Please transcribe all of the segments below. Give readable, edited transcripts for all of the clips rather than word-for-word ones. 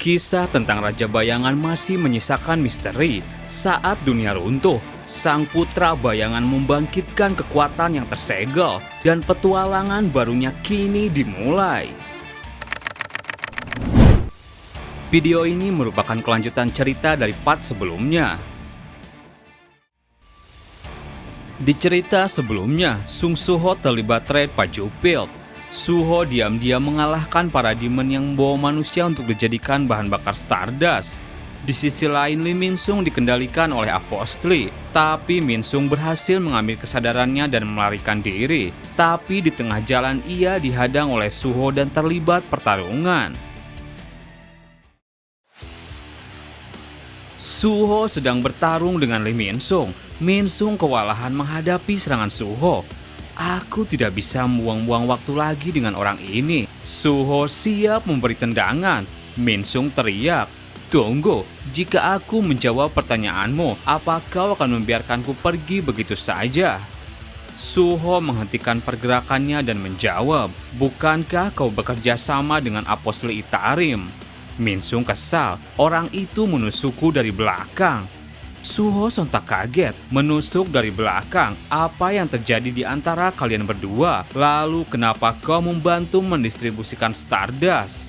Kisah tentang Raja Bayangan masih menyisakan misteri. Saat dunia runtuh, sang putra bayangan membangkitkan kekuatan yang tersegel dan petualangan barunya kini dimulai. Video ini merupakan kelanjutan cerita dari part sebelumnya. Di cerita sebelumnya, Sung Suho terlibat raid Pajupil. Suho diam-diam mengalahkan para demon yang membawa manusia untuk dijadikan bahan bakar Stardust. Di sisi lain, Lee Min Sung dikendalikan oleh Apostli, tapi Min Sung berhasil mengambil kesadarannya dan melarikan diri. Tapi di tengah jalan ia dihadang oleh Suho dan terlibat pertarungan. Suho sedang bertarung dengan Lee Min Sung. Min Sung kewalahan menghadapi serangan Suho. Aku tidak bisa membuang-buang waktu lagi dengan orang ini. Suho siap memberi tendangan. Min Sung teriak, "Tunggu, jika aku menjawab pertanyaanmu, apa kau akan membiarkanku pergi begitu saja?" Suho menghentikan pergerakannya dan menjawab, "Bukankah kau bekerja sama dengan Apostli Itarim?" Min Sung kesal, orang itu menusukku dari belakang. Suho sontak kaget, menusuk dari belakang. Apa yang terjadi di antara kalian berdua? Lalu kenapa kau membantu mendistribusikan Stardust?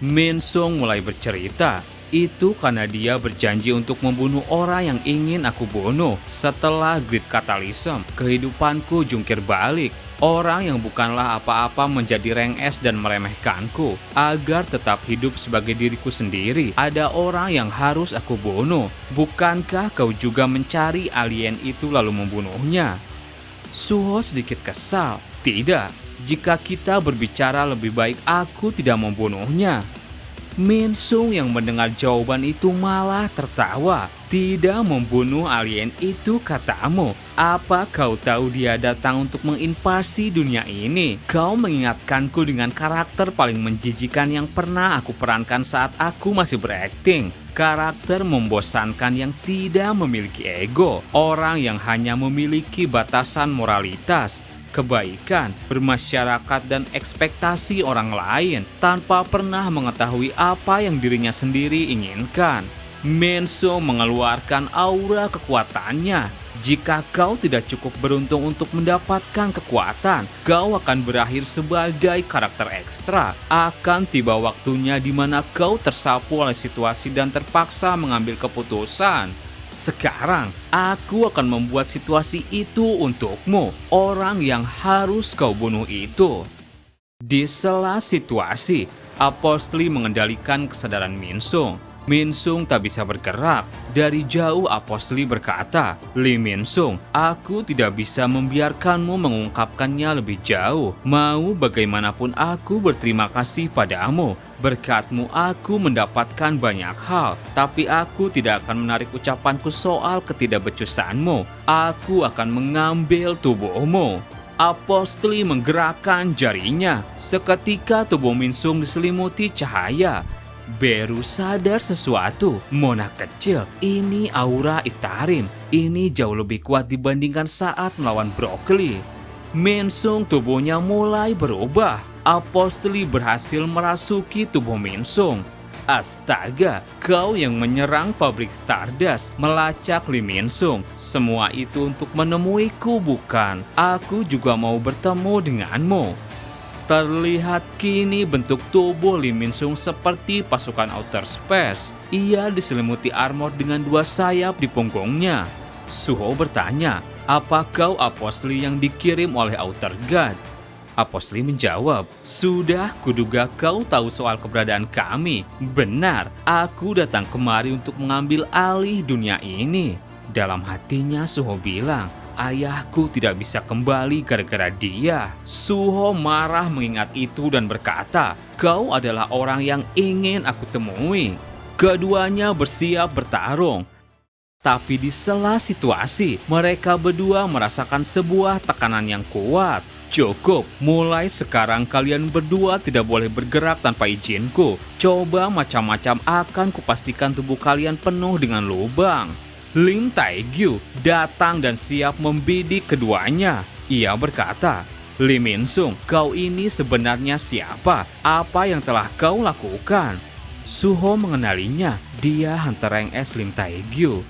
Min Sung mulai bercerita. Itu karena dia berjanji untuk membunuh orang yang ingin aku bunuh. Setelah Great Catalysm, kehidupanku jungkir balik. Orang yang bukanlah apa-apa menjadi rank S dan meremehkanku. Agar tetap hidup sebagai diriku sendiri, ada orang yang harus aku bunuh. Bukankah kau juga mencari alien itu lalu membunuhnya? Suho sedikit kesal. Tidak, jika kita berbicara lebih baik aku tidak membunuhnya. Min Sung yang mendengar jawaban itu malah tertawa. Tidak membunuh alien itu katamu. Apa kau tahu dia datang untuk menginvasi dunia ini? Kau mengingatkanku dengan karakter paling menjijikan yang pernah aku perankan saat aku masih berakting. Karakter membosankan yang tidak memiliki ego. Orang yang hanya memiliki batasan moralitas, kebaikan, bermasyarakat, dan ekspektasi orang lain tanpa pernah mengetahui apa yang dirinya sendiri inginkan. Min Sung mengeluarkan aura kekuatannya. Jika kau tidak cukup beruntung untuk mendapatkan kekuatan, kau akan berakhir sebagai karakter ekstra. Akan tiba waktunya di mana kau tersapu oleh situasi dan terpaksa mengambil keputusan. Sekarang, aku akan membuat situasi itu untukmu, orang yang harus kau bunuh itu. Di sela situasi, Apostli mengendalikan kesadaran Min Sung. Min Sung tak bisa bergerak. Dari jauh Apostli berkata, "Lee Min Sung, aku tidak bisa membiarkanmu mengungkapkannya lebih jauh. Mau bagaimanapun aku berterima kasih padamu. Berkatmu aku mendapatkan banyak hal, tapi aku tidak akan menarik ucapanku soal ketidakbecusanmu. Aku akan mengambil tubuhmu." Apostli menggerakkan jarinya. Seketika tubuh Min Sung diselimuti cahaya. Baru sadar sesuatu, Mona kecil, ini aura Itarim. Ini jauh lebih kuat dibandingkan saat melawan Broccoli. Min Sung tubuhnya mulai berubah. Apostli berhasil merasuki tubuh Min Sung. Astaga, kau yang menyerang pabrik Stardust, melacak Lee Min Sung. Semua itu untuk menemuiku, bukan? Aku juga mau bertemu denganmu. Terlihat kini bentuk tubuh Lee Min Sung seperti pasukan outer space. Ia diselimuti armor dengan dua sayap di punggungnya. Suho bertanya, "Apa kau Apostli yang dikirim oleh Outer God?" Apostli menjawab, "Sudah kuduga kau tahu soal keberadaan kami. Benar, aku datang kemari untuk mengambil alih dunia ini." Dalam hatinya Suho bilang, "Ayahku tidak bisa kembali gara-gara dia." Suho marah mengingat itu dan berkata, "Kau adalah orang yang ingin aku temui." Keduanya bersiap bertarung. Tapi di sela situasi, mereka berdua merasakan sebuah tekanan yang kuat. "Cukup, mulai sekarang kalian berdua tidak boleh bergerak tanpa izinku. Coba macam-macam akan kupastikan tubuh kalian penuh dengan lubang." Lim Taegyu datang dan siap membidik keduanya. Ia berkata, "Lee Min Sung, kau ini sebenarnya siapa? Apa yang telah kau lakukan?" Suho mengenalinya, dia hunter rank S Lim Taegyu.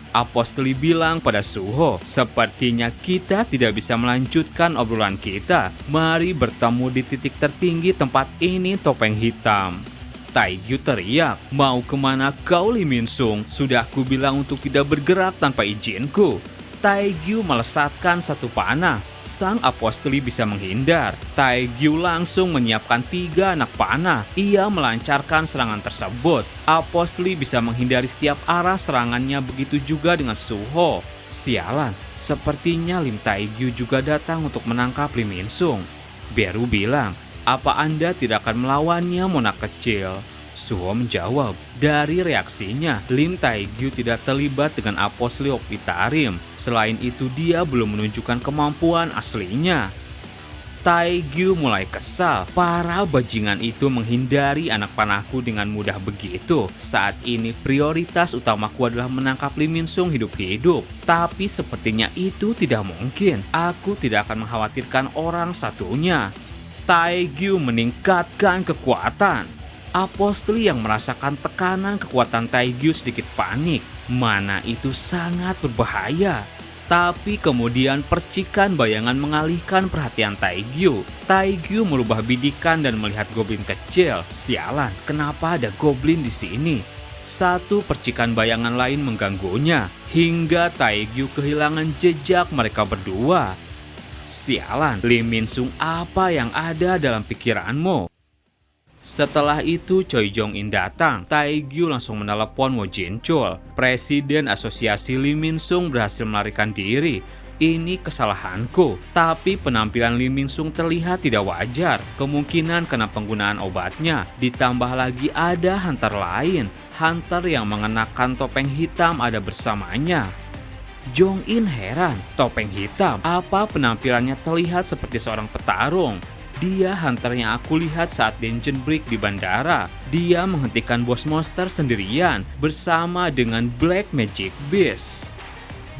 Apostoli bilang pada Suho, sepertinya kita tidak bisa melanjutkan obrolan kita. Mari bertemu di titik tertinggi tempat ini, topeng hitam. Taegyu teriak, mau kemana kau Lee Min Sung? Sudah aku bilang untuk tidak bergerak tanpa izinku. Taegyu melesatkan satu panah. Sang apostoli bisa menghindar. Taegyu langsung menyiapkan 3 anak panah. Ia melancarkan serangan tersebut. Apostoli bisa menghindari setiap arah serangannya, begitu juga dengan Suho. Sialan, sepertinya Lim Taegyu juga datang untuk menangkap Lee Min Sung. Beru bilang, apa Anda tidak akan melawannya, Mona kecil? Suho menjawab, dari reaksinya, Lim Taegyu tidak terlibat dengan apostoli Okvitarim. Selain itu, dia belum menunjukkan kemampuan aslinya. Taegyu mulai kesal. Para bajingan itu menghindari anak panahku dengan mudah begitu. Saat ini prioritas utamaku adalah menangkap Lee Min Sung hidup-hidup. Tapi sepertinya itu tidak mungkin. Aku tidak akan mengkhawatirkan orang satunya. Taegyu meningkatkan kekuatan. Apostoli yang merasakan tekanan kekuatan Taegyu sedikit panik. Mana itu sangat berbahaya. Tapi kemudian percikan bayangan mengalihkan perhatian Taegyu. Taegyu merubah bidikan dan melihat goblin kecil. Sialan, kenapa ada goblin di sini? Satu percikan bayangan lain mengganggunya. Hingga Taegyu kehilangan jejak mereka berdua. Sialan, Lee Min Sung, apa yang ada dalam pikiranmu? Setelah itu Choi Jong-in datang. Taegyu langsung menelepon Wo Jinchul. Presiden Asosiasi Lee Min Sung berhasil melarikan diri. Ini kesalahanku. Tapi penampilan Lee Min Sung terlihat tidak wajar. Kemungkinan karena penggunaan obatnya. Ditambah lagi ada hunter lain. Hunter yang mengenakan topeng hitam ada bersamanya. Jong-in heran. Topeng hitam? Apa penampilannya terlihat seperti seorang petarung? Dia hunter yang aku lihat saat dungeon break di bandara. Dia menghentikan bos monster sendirian bersama dengan Black Magic Beast.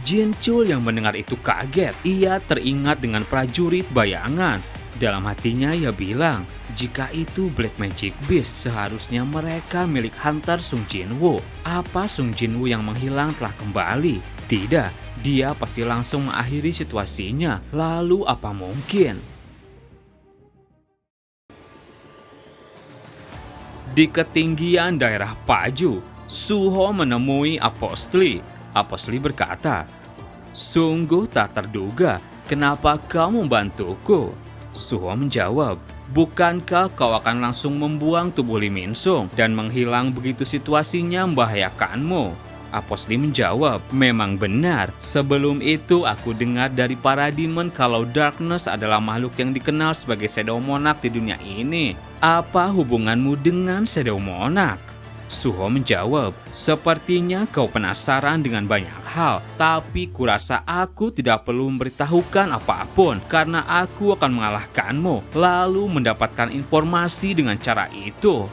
Jinchul yang mendengar itu kaget. Ia teringat dengan prajurit bayangan. Dalam hatinya ia bilang, jika itu Black Magic Beast, seharusnya mereka milik hunter Sung Jinwoo. Apa Sung Jinwoo yang menghilang telah kembali? Tidak, dia pasti langsung mengakhiri situasinya. Lalu apa mungkin? Di ketinggian daerah Paju, Suho menemui Apostoli. Apostoli berkata, sungguh tak terduga, kenapa kau membantuku? Suho menjawab, bukankah kau akan langsung membuang tubuh Lee Min Sung dan menghilang begitu situasinya membahayakanmu? Apostoli menjawab, memang benar. Sebelum itu aku dengar dari para demon kalau Darkness adalah makhluk yang dikenal sebagai Shadow Monarch di dunia ini. Apa hubunganmu dengan Shadow Monarch? Suho menjawab, sepertinya kau penasaran dengan banyak hal, tapi kurasa aku tidak perlu memberitahukan apapun karena aku akan mengalahkanmu, lalu mendapatkan informasi dengan cara itu.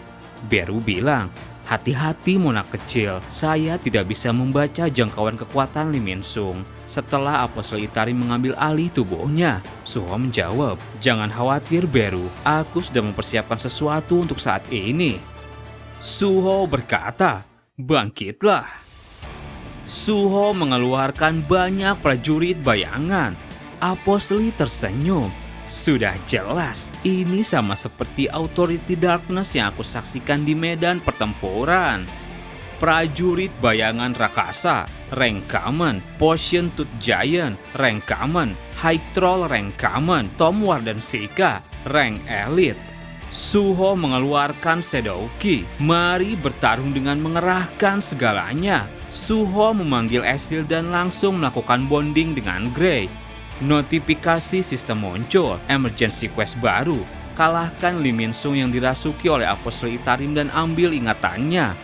Beru bilang, hati-hati Mona kecil, saya tidak bisa membaca jangkauan kekuatan Lee Min Sung setelah apostoli Itarim mengambil alih tubuhnya. Suho menjawab, jangan khawatir Beru, aku sudah mempersiapkan sesuatu untuk saat ini. Suho berkata, bangkitlah. Suho mengeluarkan banyak prajurit bayangan. Apostoli tersenyum. Sudah jelas, ini sama seperti Authority Darkness yang aku saksikan di medan pertempuran. Prajurit bayangan rakasa, rank common, Potion Tooth Giant, rank common, High Troll rank common, Tom Warden Sika, rank elite. Suho mengeluarkan Shadow Key. Mari bertarung dengan mengerahkan segalanya. Suho memanggil Esil dan langsung melakukan bonding dengan Grey. Notifikasi sistem muncul, emergency quest baru. Kalahkan Lee Min Sung yang dirasuki oleh apostoli Itarim dan ambil ingatannya.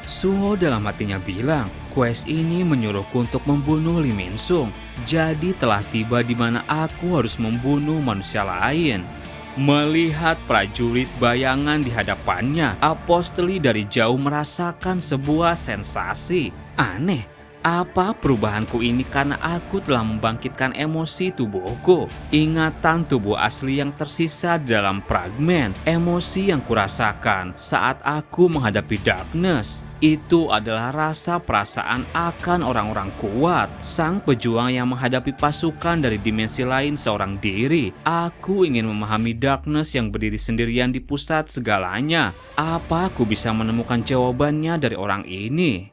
Suho dalam hatinya bilang, quest ini menyuruhku untuk membunuh Lee Min Sung. Jadi telah tiba di mana aku harus membunuh manusia lain. Melihat prajurit bayangan di hadapannya, apostoli dari jauh merasakan sebuah sensasi. Aneh, Apa perubahanku ini karena aku telah membangkitkan emosi tubuhku? Ingatan tubuh asli yang tersisa di dalam fragmen emosi yang kurasakan saat aku menghadapi darkness. Itu adalah rasa perasaan akan orang-orang kuat, sang pejuang yang menghadapi pasukan dari dimensi lain seorang diri. Aku ingin memahami darkness yang berdiri sendirian di pusat segalanya. Apa aku bisa menemukan jawabannya dari orang ini?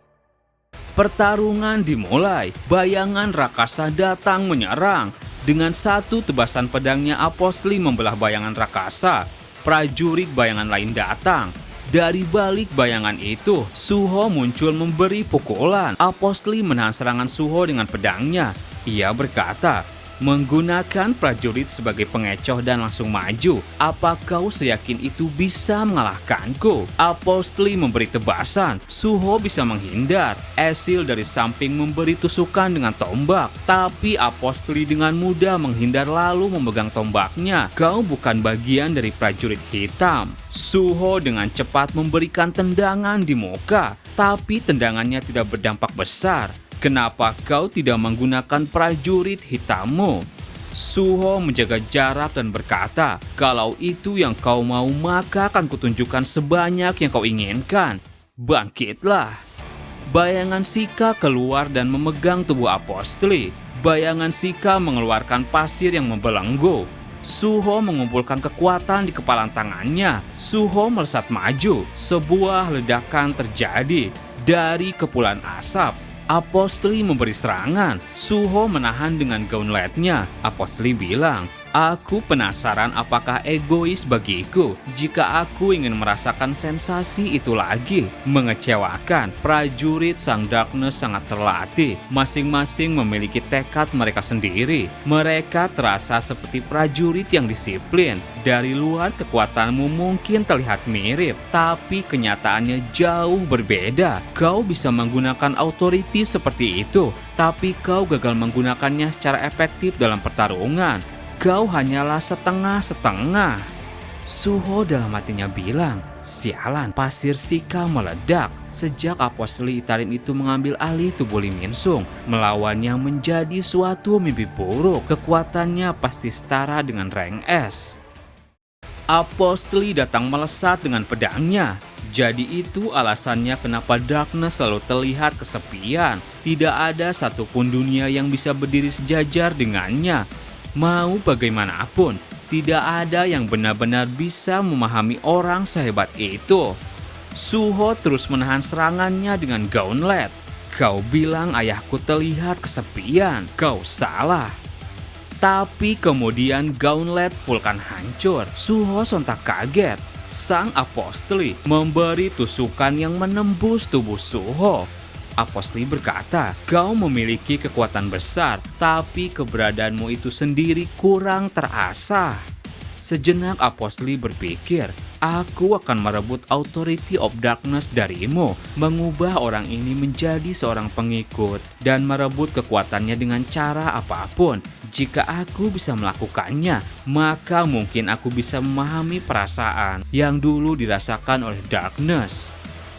Pertarungan dimulai. Bayangan rakasa datang menyerang. Dengan satu tebasan pedangnya, Apostli membelah bayangan rakasa. Prajurit bayangan lain datang. Dari balik bayangan itu, Suho muncul memberi pukulan. Apostli menahan serangan Suho dengan pedangnya. Ia berkata, menggunakan prajurit sebagai pengecoh dan langsung maju. Apa kau seyakin itu bisa mengalahkanku? Apostli memberi tebasan. Suho bisa menghindar. Esil dari samping memberi tusukan dengan tombak. Tapi Apostli dengan mudah menghindar lalu memegang tombaknya. Kau bukan bagian dari prajurit hitam. Suho dengan cepat memberikan tendangan di muka. Tapi tendangannya tidak berdampak besar. Kenapa kau tidak menggunakan prajurit hitammu? Suho menjaga jarak dan berkata, kalau itu yang kau mau maka akan kutunjukkan sebanyak yang kau inginkan. Bangkitlah. Bayangan Sika keluar dan memegang tubuh Apostli. Bayangan Sika mengeluarkan pasir yang membelenggu. Suho mengumpulkan kekuatan di kepalan tangannya. Suho melesat maju. Sebuah ledakan terjadi dari kepulan asap. Apostli memberi serangan. Suho menahan dengan gauntletnya. Apostli bilang, aku penasaran apakah egois bagiku jika aku ingin merasakan sensasi itu lagi. Mengecewakan, prajurit sang darkness sangat terlatih. Masing-masing memiliki tekad mereka sendiri. Mereka terasa seperti prajurit yang disiplin. Dari luar kekuatanmu mungkin terlihat mirip, tapi kenyataannya jauh berbeda. Kau bisa menggunakan authority seperti itu, tapi kau gagal menggunakannya secara efektif dalam pertarungan. Kau hanyalah setengah-setengah. Suho dalam hatinya bilang, sialan, pasir Sika meledak. Sejak Apostli Itarim itu mengambil alih tubuh Lee Min-sung, melawannya menjadi suatu mimpi buruk. Kekuatannya pasti setara dengan rank S. Apostli datang melesat dengan pedangnya. Jadi itu alasannya kenapa darkness selalu terlihat kesepian. Tidak ada satupun dunia yang bisa berdiri sejajar dengannya. Mau bagaimanapun, tidak ada yang benar-benar bisa memahami orang sehebat itu. Suho terus menahan serangannya dengan gauntlet. Kau bilang ayahku terlihat kesepian. Kau salah. Tapi kemudian gauntlet Vulkan hancur. Suho sontak kaget. Sang Apostli memberi tusukan yang menembus tubuh Suho. Apostli berkata, kau memiliki kekuatan besar, tapi keberadaanmu itu sendiri kurang terasa. Sejenak Apostli berpikir, aku akan merebut authority of darkness darimu, mengubah orang ini menjadi seorang pengikut, dan merebut kekuatannya dengan cara apapun. Jika aku bisa melakukannya, maka mungkin aku bisa memahami perasaan yang dulu dirasakan oleh darkness.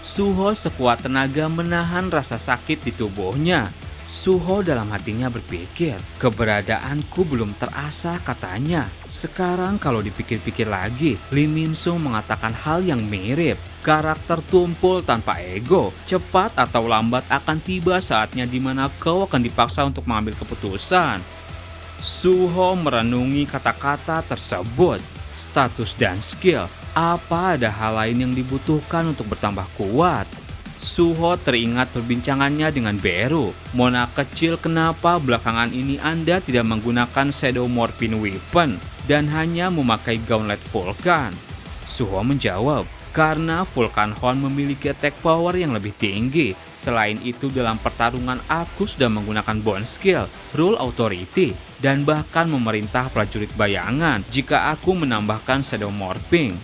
Suho sekuat tenaga menahan rasa sakit di tubuhnya. Suho dalam hatinya berpikir, keberadaanku belum terasa katanya. Sekarang kalau dipikir-pikir lagi, Lee Min-sung mengatakan hal yang mirip. Karakter tumpul tanpa ego. Cepat atau lambat akan tiba saatnya di mana kau akan dipaksa untuk mengambil keputusan. Suho merenungi kata-kata tersebut. Status dan skill. Apa ada hal lain yang dibutuhkan untuk bertambah kuat? Suho teringat perbincangannya dengan Beru. Mona kecil, kenapa belakangan ini Anda tidak menggunakan Shadow Morphine Weapon dan hanya memakai Gauntlet Vulkan? Suho menjawab, karena Vulkan Horn memiliki attack power yang lebih tinggi. Selain itu dalam pertarungan aku sudah menggunakan Bone Skill, Rule Authority, dan bahkan memerintah prajurit bayangan jika aku menambahkan Shadow Morphing.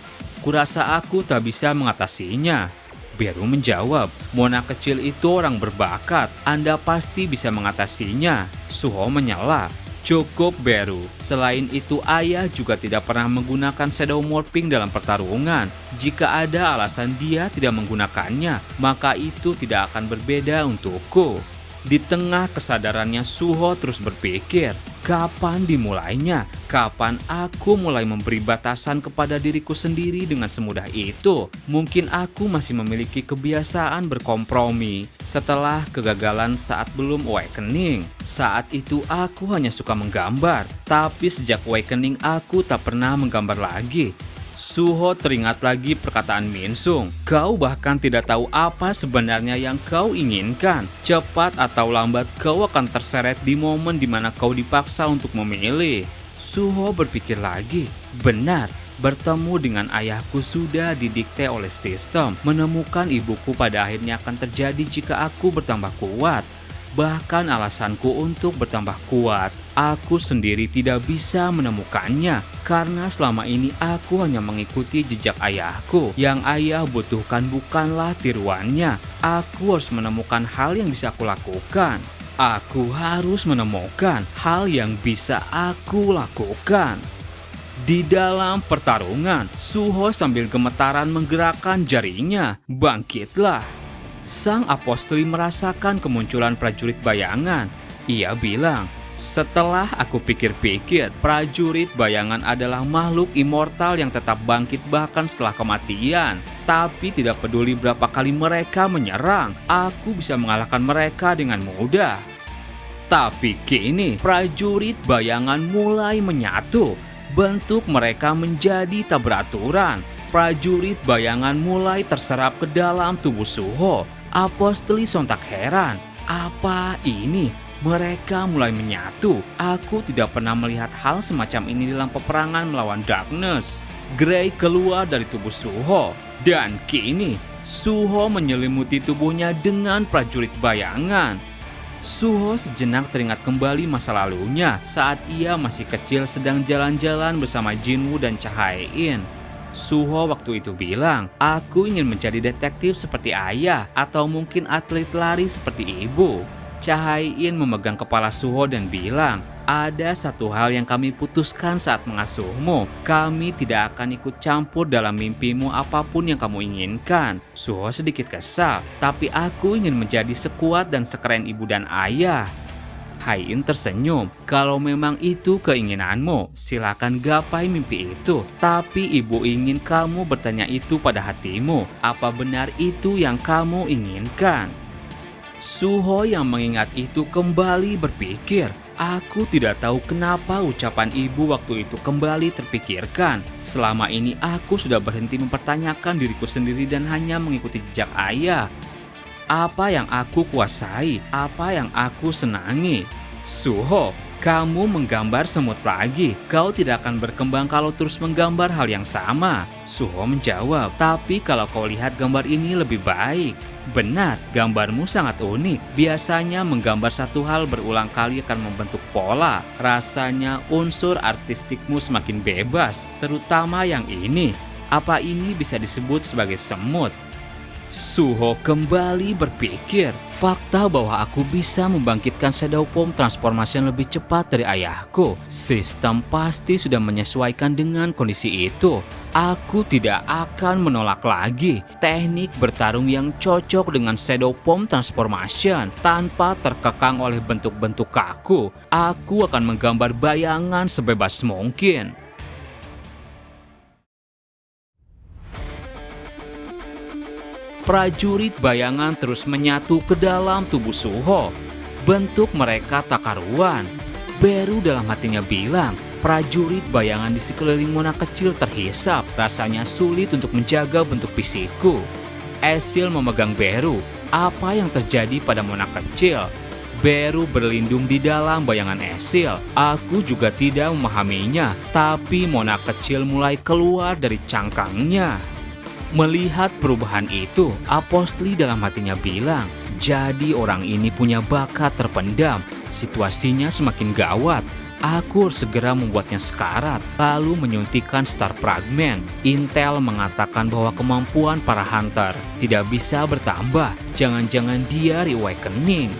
Kurasa aku tak bisa mengatasinya. Beru menjawab, Mona kecil itu orang berbakat, Anda pasti bisa mengatasinya. Suho menyela, cukup Beru, selain itu ayah juga tidak pernah menggunakan Shadow Morphing dalam pertarungan. Jika ada alasan dia tidak menggunakannya, maka itu tidak akan berbeda untukku. Di tengah kesadarannya, Suho terus berpikir, kapan dimulainya? Kapan aku mulai memberi batasan kepada diriku sendiri dengan semudah itu? Mungkin aku masih memiliki kebiasaan berkompromi setelah kegagalan saat belum awakening. Saat itu aku hanya suka menggambar, tapi sejak awakening aku tak pernah menggambar lagi. Suho teringat lagi perkataan Minsung. Kau bahkan tidak tahu apa sebenarnya yang kau inginkan. Cepat atau lambat kau akan terseret di momen di mana kau dipaksa untuk memilih. Suho berpikir lagi. Benar, bertemu dengan ayahku sudah didikte oleh sistem. Menemukan ibuku pada akhirnya akan terjadi jika aku bertambah kuat. Bahkan alasanku untuk bertambah kuat, aku sendiri tidak bisa menemukannya karena selama ini aku hanya mengikuti jejak ayahku. Yang ayah butuhkan bukanlah tiruannya. Aku harus menemukan hal yang bisa aku lakukan. Aku harus menemukan hal yang bisa aku lakukan. Di dalam pertarungan, Suho sambil gemetaran menggerakkan jarinya. Bangkitlah. Sang apostoli merasakan kemunculan prajurit bayangan. Ia bilang, setelah aku pikir-pikir, prajurit bayangan adalah makhluk immortal yang tetap bangkit bahkan setelah kematian. Tapi tidak peduli berapa kali mereka menyerang, aku bisa mengalahkan mereka dengan mudah. Tapi kini, prajurit bayangan mulai menyatu. Bentuk mereka menjadi tak beraturan. Prajurit bayangan mulai terserap ke dalam tubuh Suho. Apostoli sontak heran. Apa ini? Mereka mulai menyatu. Aku tidak pernah melihat hal semacam ini dalam peperangan melawan Darkness. Gray keluar dari tubuh Suho. Dan kini, Suho menyelimuti tubuhnya dengan prajurit bayangan. Suho sejenak teringat kembali masa lalunya saat ia masih kecil sedang jalan-jalan bersama Jinwoo dan Chahae-in. Suho waktu itu bilang, aku ingin menjadi detektif seperti ayah atau mungkin atlet lari seperti ibu. Chahae-in memegang kepala Suho dan bilang, ada satu hal yang kami putuskan saat mengasuhmu. Kami tidak akan ikut campur dalam mimpimu apapun yang kamu inginkan. Suho sedikit kesal, tapi aku ingin menjadi sekuat dan sekeren ibu dan ayah. Hae-in tersenyum. Kalau memang itu keinginanmu, silakan gapai mimpi itu. Tapi ibu ingin kamu bertanya itu pada hatimu. Apa benar itu yang kamu inginkan? Suho yang mengingat itu kembali berpikir. Aku tidak tahu kenapa ucapan ibu waktu itu kembali terpikirkan. Selama ini aku sudah berhenti mempertanyakan diriku sendiri dan hanya mengikuti jejak ayah. Apa yang aku kuasai? Apa yang aku senangi? Suho, kamu menggambar semut lagi. Kau tidak akan berkembang kalau terus menggambar hal yang sama. Suho menjawab, tapi kalau kau lihat gambar ini lebih baik. Benar, gambarmu sangat unik. Biasanya menggambar satu hal berulang kali akan membentuk pola. Rasanya unsur artistikmu semakin bebas, terutama yang ini. Apa ini bisa disebut sebagai semut? Suho kembali berpikir, fakta bahwa aku bisa membangkitkan Shadow Form Transformation lebih cepat dari ayahku. Sistem pasti sudah menyesuaikan dengan kondisi itu. Aku tidak akan menolak lagi teknik bertarung yang cocok dengan Shadow Form Transformation tanpa terkekang oleh bentuk-bentuk kaku. Aku akan menggambar bayangan sebebas mungkin. Prajurit bayangan terus menyatu ke dalam tubuh Suho. Bentuk mereka tak karuan. Beru dalam hatinya bilang, prajurit bayangan di sekeliling Mona kecil terhisap. Rasanya sulit untuk menjaga bentuk fisikku. Esil memegang Beru. Apa yang terjadi pada Mona kecil? Beru berlindung di dalam bayangan Esil. Aku juga tidak memahaminya. Tapi Mona kecil mulai keluar dari cangkangnya. Melihat perubahan itu, apostoli dalam hatinya bilang, jadi orang ini punya bakat terpendam. Situasinya semakin gawat. Aku harus segera membuatnya sekarat, lalu menyuntikkan star fragment. Intel mengatakan bahwa kemampuan para hunter tidak bisa bertambah. Jangan-jangan dia reawakening.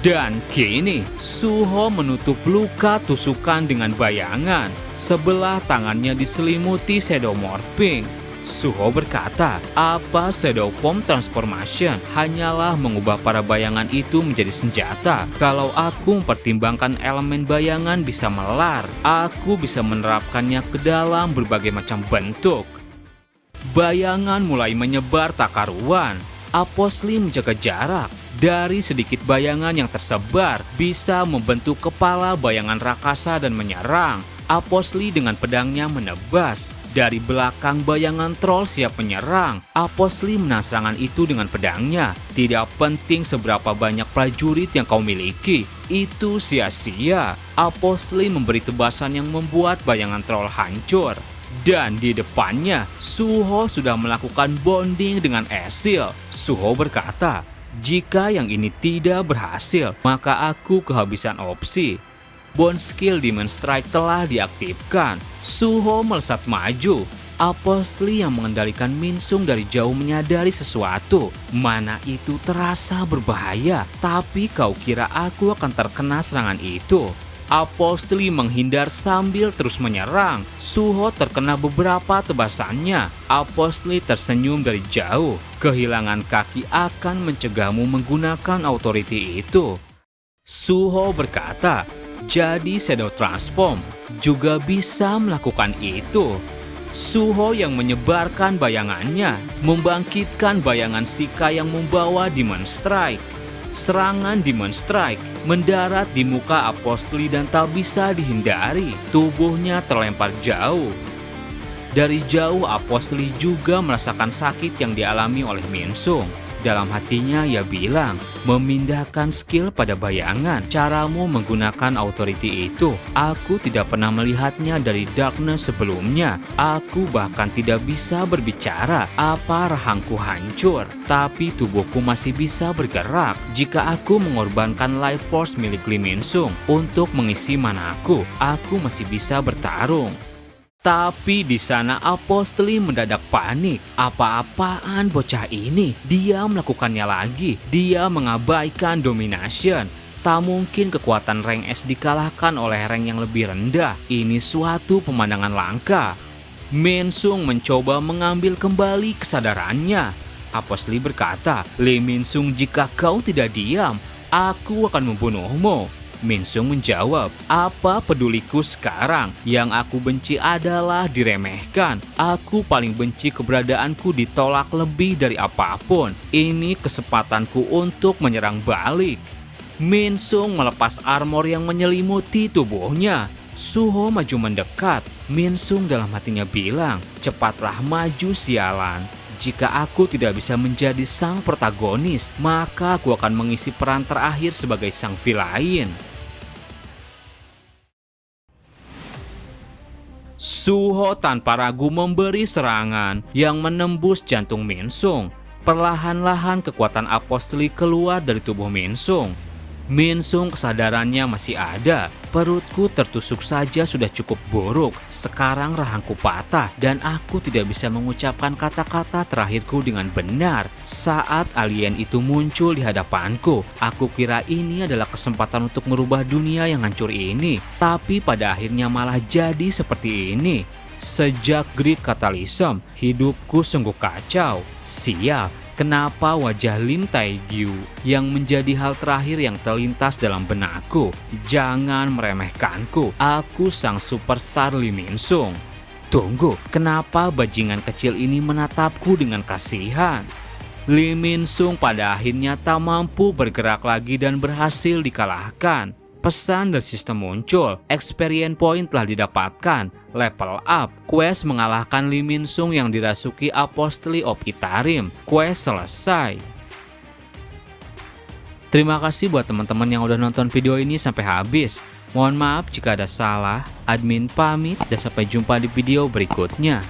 Dan kini, Suho menutup luka tusukan dengan bayangan. Sebelah tangannya diselimuti shadow morphing. Suho berkata, apa Shadow Form Transformation hanyalah mengubah para bayangan itu menjadi senjata. Kalau aku mempertimbangkan elemen bayangan bisa melar, aku bisa menerapkannya ke dalam berbagai macam bentuk. Bayangan mulai menyebar tak karuan. Apostle menjaga jarak. Dari sedikit bayangan yang tersebar, bisa membentuk kepala bayangan rakasa dan menyerang. Apostle dengan pedangnya menebas. Dari belakang bayangan troll siap menyerang. Apostle menahan serangan itu dengan pedangnya. Tidak penting seberapa banyak prajurit yang kau miliki, itu sia-sia. Apostle memberi tebasan yang membuat bayangan troll hancur. Dan di depannya, Suho sudah melakukan bonding dengan Esil. Suho berkata, jika yang ini tidak berhasil, maka aku kehabisan opsi. Bond skill Demon Strike telah diaktifkan. Suho melesat maju. Apostle yang mengendalikan Minsung dari jauh menyadari sesuatu. Mana itu terasa berbahaya, tapi kau kira aku akan terkena serangan itu? Apostle menghindar sambil terus menyerang. Suho terkena beberapa tebasannya. Apostle tersenyum dari jauh. Kehilangan kaki akan mencegahmu menggunakan authority itu. Suho berkata, jadi Shadow Transform juga bisa melakukan itu. Suho yang menyebarkan bayangannya, membangkitkan bayangan Shika yang membawa Demon Strike. Serangan Demon Strike mendarat di muka Apostle dan tak bisa dihindari. Tubuhnya terlempar jauh. Dari jauh Apostle juga merasakan sakit yang dialami oleh Minsung. Dalam hatinya ia bilang, memindahkan skill pada bayangan, caramu menggunakan authority itu. Aku tidak pernah melihatnya dari darkness sebelumnya. Aku bahkan tidak bisa berbicara, apa rahangku hancur. Tapi tubuhku masih bisa bergerak. Jika aku mengorbankan life force milik Lee Min-sung untuk mengisi manaku, aku masih bisa bertarung. Tapi di sana Apostle mendadak panik. Apa-apaan bocah ini? Dia melakukannya lagi. Dia mengabaikan domination. Tak mungkin kekuatan rank S dikalahkan oleh rank yang lebih rendah. Ini suatu pemandangan langka. Minsung mencoba mengambil kembali kesadarannya. Apostle berkata, Lee Min-sung, jika kau tidak diam, aku akan membunuhmu. Minsung menjawab, apa peduliku sekarang? Yang aku benci adalah diremehkan. Aku paling benci keberadaanku ditolak lebih dari apapun. Ini kesempatanku untuk menyerang balik. Minsung melepas armor yang menyelimuti tubuhnya. Suho maju mendekat. Minsung dalam hatinya bilang, cepatlah maju sialan. Jika aku tidak bisa menjadi sang protagonis, maka aku akan mengisi peran terakhir sebagai sang villain. Suho tanpa ragu memberi serangan yang menembus jantung Minsung. Perlahan-lahan kekuatan Apostle keluar dari tubuh Minsung. Minsung kesadarannya masih ada. Perutku tertusuk saja sudah cukup buruk. Sekarang rahangku patah dan aku tidak bisa mengucapkan kata-kata terakhirku dengan benar. Saat alien itu muncul di hadapanku, aku kira ini adalah kesempatan untuk merubah dunia yang hancur ini. Tapi pada akhirnya malah jadi seperti ini. Sejak Great Catalysm, hidupku sungguh kacau. Sial. Kenapa wajah Lim Taegyu yang menjadi hal terakhir yang terlintas dalam benakku? Jangan meremehkanku, aku sang superstar Lee Min-sung. Tunggu, kenapa bajingan kecil ini menatapku dengan kasihan? Lee Min-sung pada akhirnya tak mampu bergerak lagi dan berhasil dikalahkan. Pesan dari sistem muncul, experience point telah didapatkan, level up, quest mengalahkan Lee Min-sung yang dirasuki Apostle of Itarim, quest selesai. Terima kasih buat teman-teman yang udah nonton video ini sampai habis. Mohon maaf jika ada salah, admin pamit dan sampai jumpa di video berikutnya.